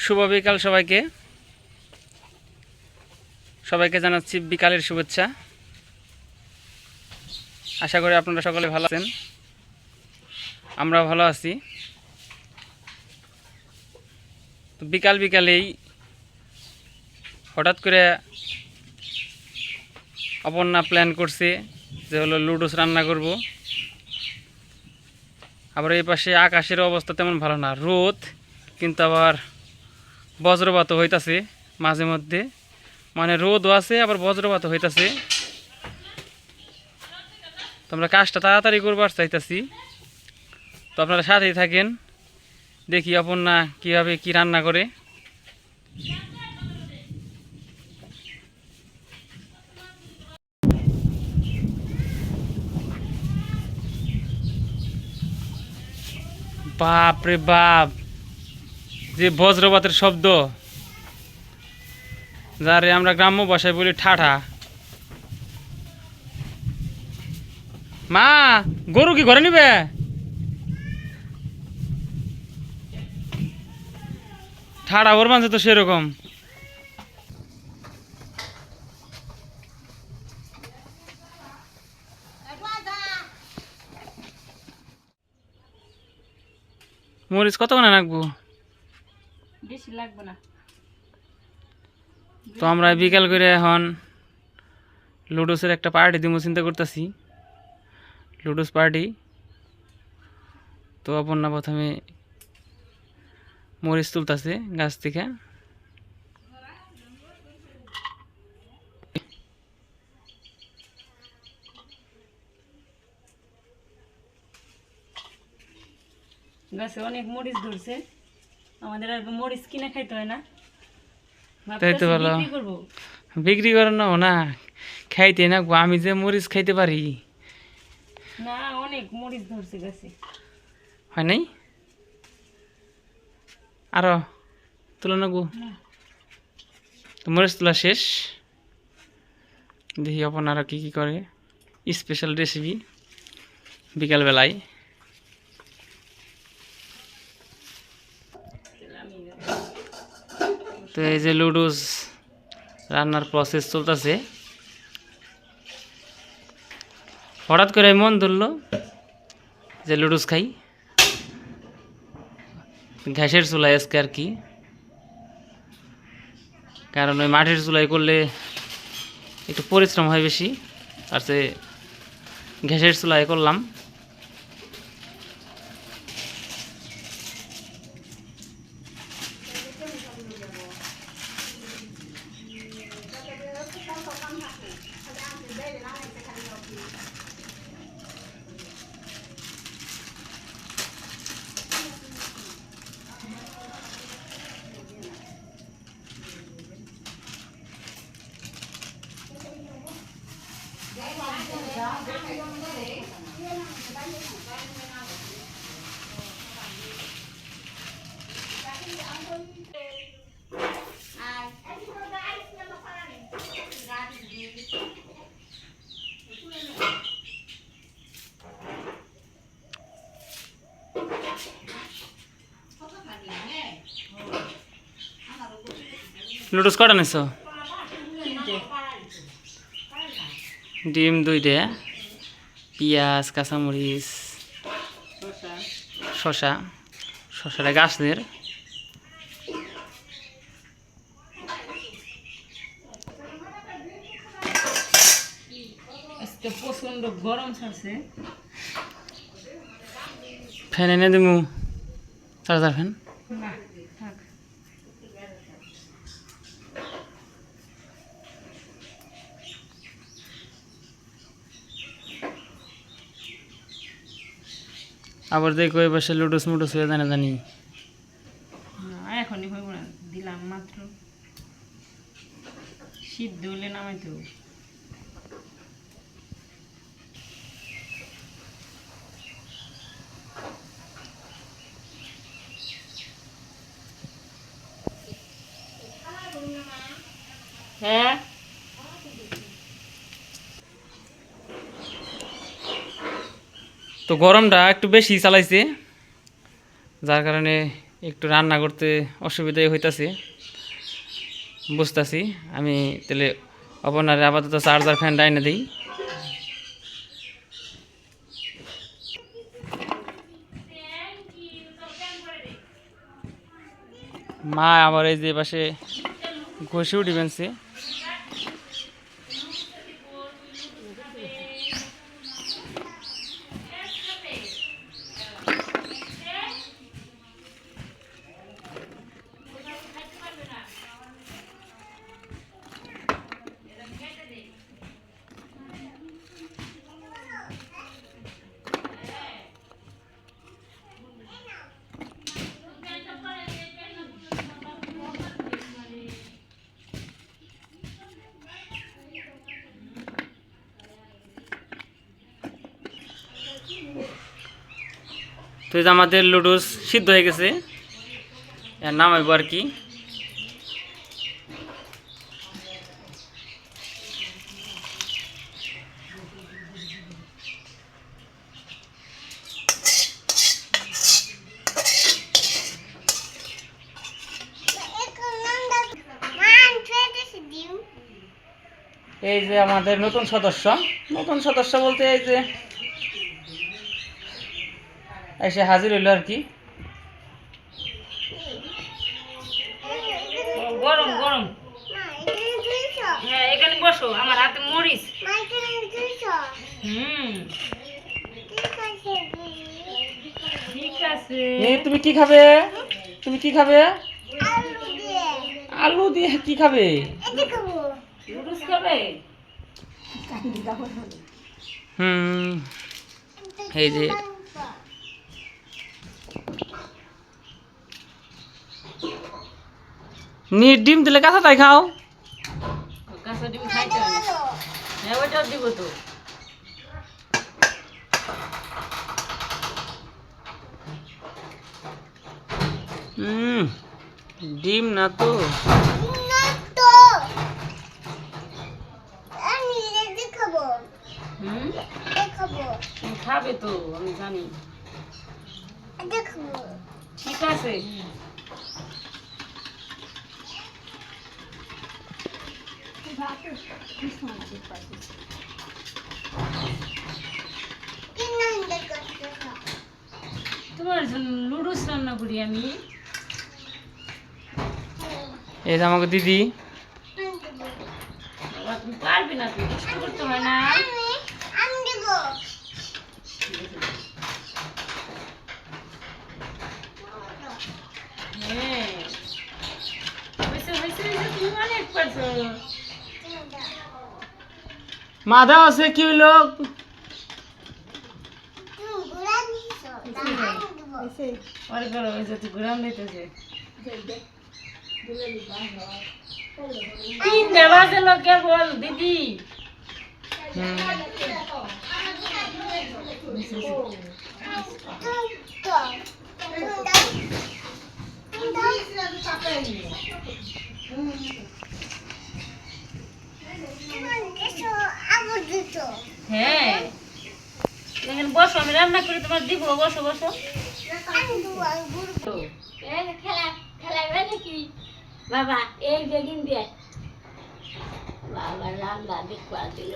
শুভ বিকাল সবাইকে সবাইকে জানাচ্ছি বিকালের শুভেচ্ছা। আশা করি আপনারা সকলে ভালো আছেন, আমরা ভালো আছি। তো বিকালেই হঠাৎ করে অপর্ণা প্ল্যান করছে যে হলো লুডোস রান্না করব। আবার এই পাশে আকাশের অবস্থা তেমন ভালো না, রোদ কিন্তু আবার বজ্রপাত হইতাছে মাঝে মধ্যে, মানে রোদও আছে আবার বজ্রপাত হইতাছে। তো আমরা কাজটা তাড়াতাড়ি করবার চাইতেছি, তো আপনারা সাথেই থাকেন, দেখি অপর্ণা কীভাবে কি রান্না করে। বাপ রে বাপ, যে বজ্রপাতের শব্দ, যারে আমরা গ্রাম্য ভাষায় বলি ঠাঠা। মা, গরু কি ঘরে নিবে? ঠাড়া ওর মাঝে তো সেরকম। মরিচ কতক্ষণ রাখবো? বেশি লাগবে না। তো আমরা বিকাল করে এখন লুডোসের একটা পার্টি দিব চিন্তা করতেছি, লুডোস পার্টি। তো অপর্ণা প্রথমে মরিচ তুলতেছে গাছ থেকে। গাছে অনেক মরিচ ধরছে, আমাদের আর মরিচ কিনে খাইতে হয় না। তাই তো ভালো, বিক্রি করেন না, খাইতে না। আমি যে মরিচ খাইতে পারি না, অনেক মরিচ ধরছে গাছে। হয় নাই? আরো তুলো না গো। তো মরিচ তোলা শেষ, দেখি আপনারা কি কি করে। স্পেশাল রেসিপি বিকালবেলায়। তো এই যে লুডোস রান্নার প্রসেস চলতেছে। হঠাৎ করে মন ধরলো যে লুডোস খাই, গ্যাসের চুলায় আজকে আর কি, কারণ ওই মাটির চুলায় করলে একটু পরিশ্রম হয় বেশি, আর সে গ্যাসের চুলায় করলাম। লুডোস কটা নিছ? ডিম 2টে, পেঁয়াজ, কাঁচামরিচ, শশাটা গাছের। আজকে প্রচন্ড গরম ছাড়ছে। ফ্যান এনে দিমু, চার্জার ফ্যান। না, থাক। আবার দেখো ওই পাশে লুডোস মুডোস হয়ে জানা জানি। না, এখনই হইব না, দিলাম মাত্র, সিদ্ধ হলে নামাইতে হবে। হ্যাঁ, তো গরমটা একটু বেশি চালাইছে, যার কারণে একটু রান্না করতে অসুবিধাই হইতাছে, বুঝতেছি। আমি তাহলে আপনার আপাতত চার্জার ফ্যান ডাইনে দিই। মা আবার এই যে পাশে ঘষে উঠি বেনছে। তো এই যে আমাদের লুডুস সিদ্ধ হয়ে গেছে, এর নামাইব আর কি। এই যে আমাদের নতুন সদস্য, নতুন সদস্য বলতে এই যে এসে হাজির হইলো আর কি। গরম গরম। হ্যাঁ এখানে বসো, আমার হাতে মরিচ। হুম ঠিক আছে। তুমি কি খাবে? তুমি কি খাবে? আলু দিয়ে কি খাবে? লুডুস খাবে? এই যে ডিম দিলে কাঁচাটাই খাও। কাঁচা ডিম খাইতে হয় না। হ্যাঁ ওইটাও দিব তো। ডিম না তো, খাবে তো আমি জানি। ঠিক আছে। তোমার জন্য লুডুস রান্না করি আমি। এই যে আমাকে দিদি। বাবা, তুমি পারবে না, তুমি কষ্ট করতে হয় না। হ্যাঁ হয়েছে হয়েছে হয়েছে, তুমি অনেক পারছো। মাদা আছে কি হইলো? পরে করো, ওই যে তুই ঘুরাম দিতেছে। তিনটে বাজলো কেবল দিদি। হ্যাঁ এখানে বসো, আমি রান্না করে তোমার দিব। বসো বসো। বাবা এই বেগিন দিয়ে বাবা রান্না দেখবা দিল।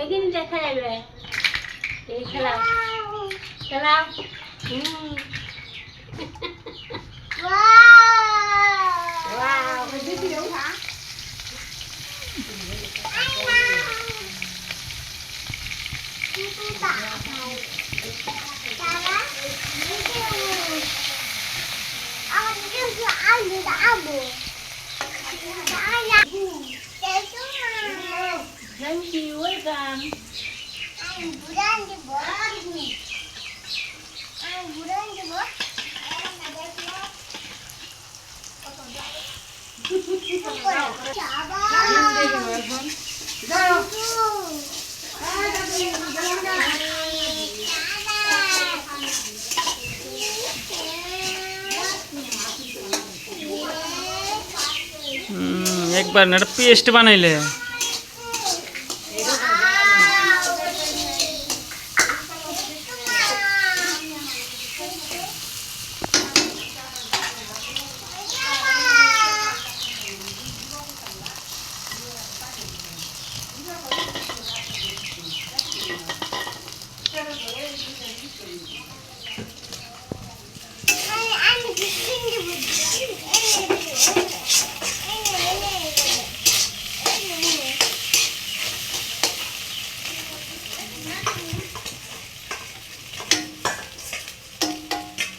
এগিন দিয়ে খেলাবে, এই খেলা খেলাও। Thank you, welcome. একবার না পেস্ট বানাইলে।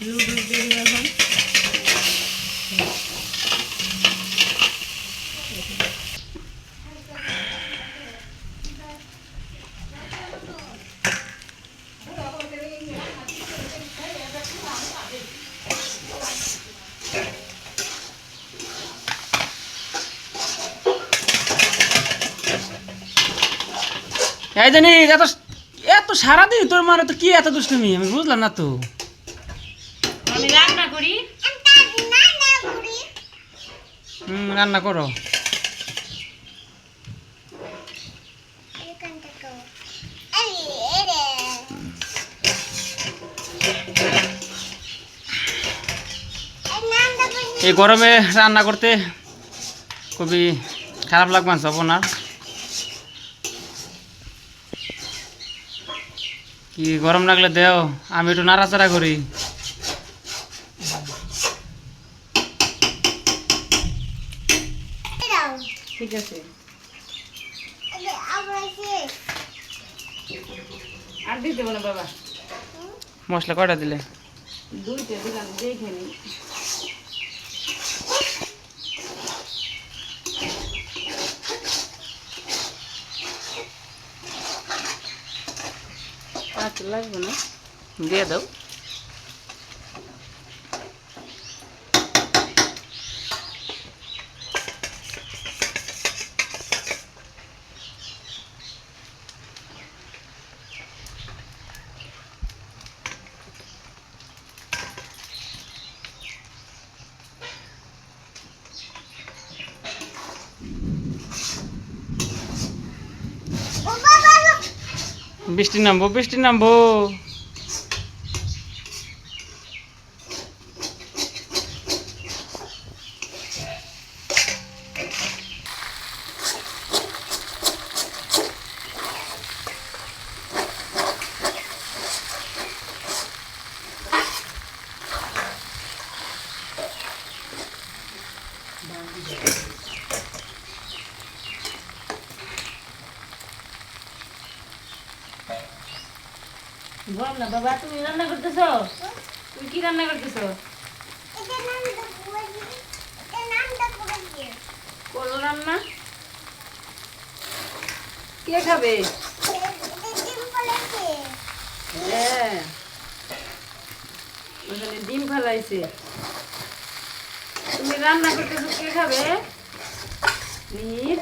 লুডুস দিয়ে দিব এখন। এই জানি এত এত সারাদিন তোর মানে তো কি এত দুষ্টুমি আমি বুঝলাম না তো। আমি রান্না করি। রান্না করো। এই গরমে রান্না করতে খুবই খারাপ লাগবে সব ওনার। কি গরম লাগলে দেও, আমি একটু নাড়াচাড়া করি। ঠিক আছে, আর দিতে দেবো না বাবা। মশলা কয়টা দিলে? দুইটা দিলাম, দেখে নি। আচ্ছা লাগবে না, দিয়ে দাও। বৃষ্টি নামবো, বৃষ্টি নামবো। বল না বাবা, তুমি রান্না করতেছো? তুমি কি রান্না করতেছো? করো রান্না। কে খাবে? হ্যাঁ, ওখানে ডিম ফালাইছে। তুমি রান্না করতেছো, কে খাবে? মিহির।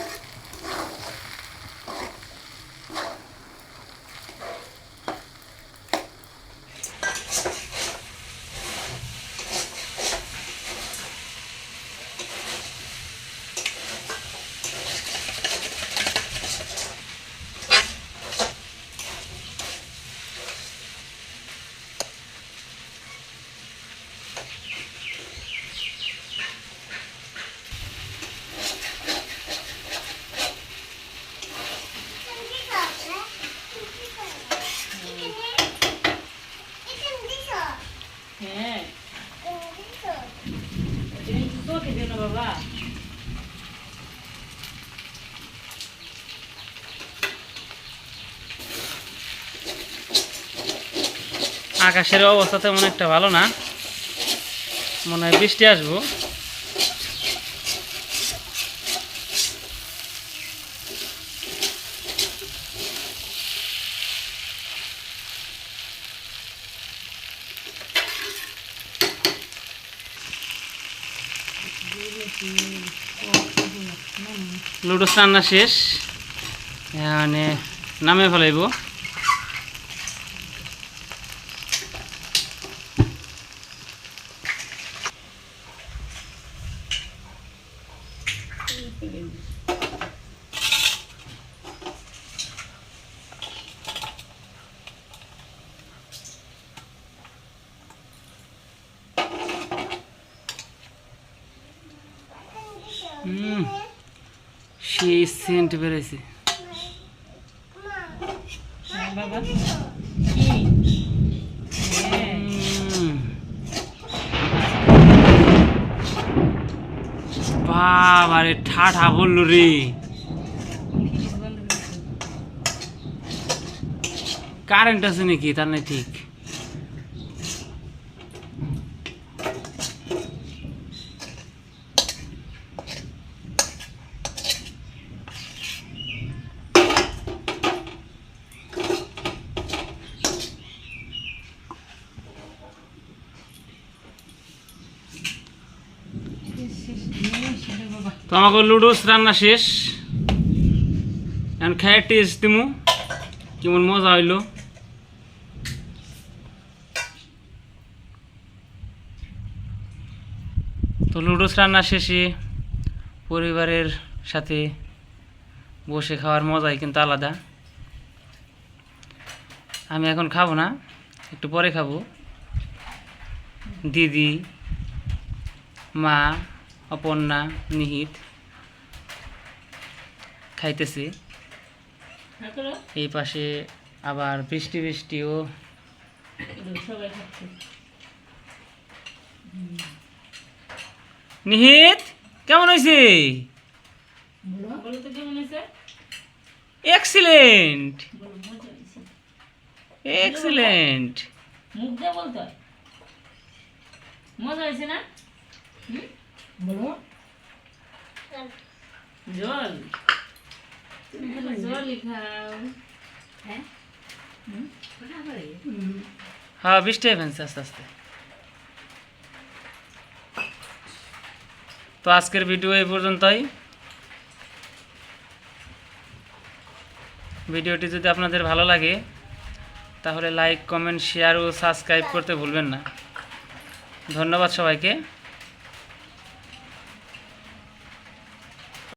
হ্যাঁ, চোখে দিও না বাবা। আকাশের অবস্থা তেমন একটা ভালো না, মনে হয় বৃষ্টি আসবো। লুডুস রান্না শেষ, মানে নামে ফেলাইব। সেই সেন্ট বেরোইছে। বাবা কি? হ্যাঁ, বাবারে ঠাঠা বললো রে। কারেন্ট আছে নাকি তার নাই ঠিক। তো আমাকে লুডোস রান্না শেষ, এখন খাই টেস্ট দিমু কেমন মজা হইলো। তো লুডোস রান্না শেষে পরিবারের সাথে বসে খাওয়ার মজাই কিন্তু আলাদা। আমি এখন খাবো না, একটু পরে খাবো। দিদি, মা, অপর্ণা, নিহিত খাইতেছি। এই পাশে আবার বৃষ্টি বৃষ্টিও। সবাই খাচ্ছে। নিহিত কেমন হয়েছে? বলো তো কেমন হয়েছে? এক্সিলেন্ট, বলো মজা হয়েছে। এক্সিলেন্ট। মুখ দিয়ে বলতে হয়। মজা হয়েছে না? বলো জল। তুমি খালি জলই খাও। হ্যাঁ হ্যাঁ, বৃষ্টি হয়ে ফেলছে আস্তে আস্তে। তো আজকের ভিডিও এই পর্যন্তই। ভিডিওটি যদি আপনাদের ভালো লাগে তাহলে লাইক, কমেন্ট, শেয়ার ও সাবস্ক্রাইব করতে ভুলবেন না। ধন্যবাদ সবাইকে।